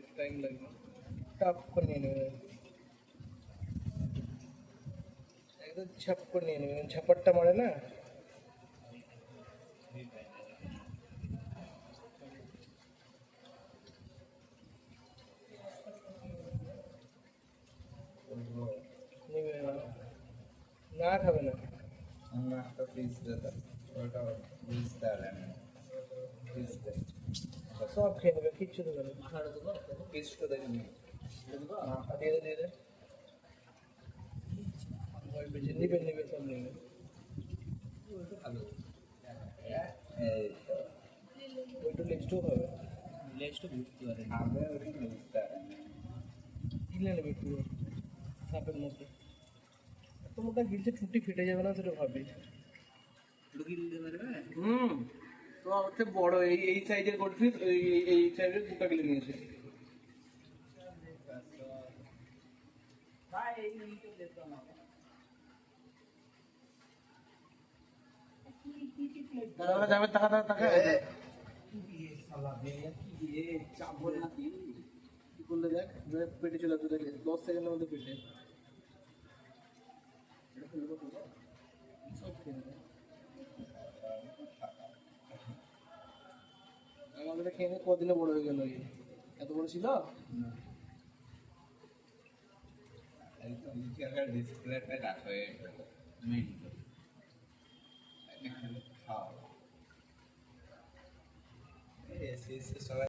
একটু টাইম লাগবে, টাপ করে নিয়ে নেবে, একদম ছাপ করে নিয়ে নেবে, ছাপারটা মারে না। নেবে না, না খাবে না। আমরা একটা পিস দিতাম, ওটা বুঝতে পারে না, পিস দেয় সব খেয়ে নেবে, কিচ্ছু দেবে না। পিসটা দেয়নি। দিয়ে দে, দিয়ে দে। ভয় পেয়েছে, নিবে নিবে, সব নেবে। আলু এই তো ওইটু লেজটাও খাবে, খাবে, ওটা বুঝতে পারে না। গিলে নেবে পুরো সাপের মধ্যে। এত মোটা গিলছে ঠুটি ফেটে যাবে না, সেটা ভাবি। হুম, তো হচ্ছে বড় এই সাইজের গোল্ডফিশ, এই সাইজের দুটো গিলে নিয়েছে। দাদা যাবে, টাকা টাকা টাকা কি করলে দেখ, পেটে চলে আসবে, দেখে 10 সেকেন্ডের মধ্যে পেটে সব খেয়ে নেবে। আমাদের খেয়ে নিয়ে কদিনে বড় হয়ে গেল, এত বড় ছিল। এই তো নিচে একটা ডিসপ্লেটা কাট হয়ে গেল, মেইন খাওয়া এই এসে সবাই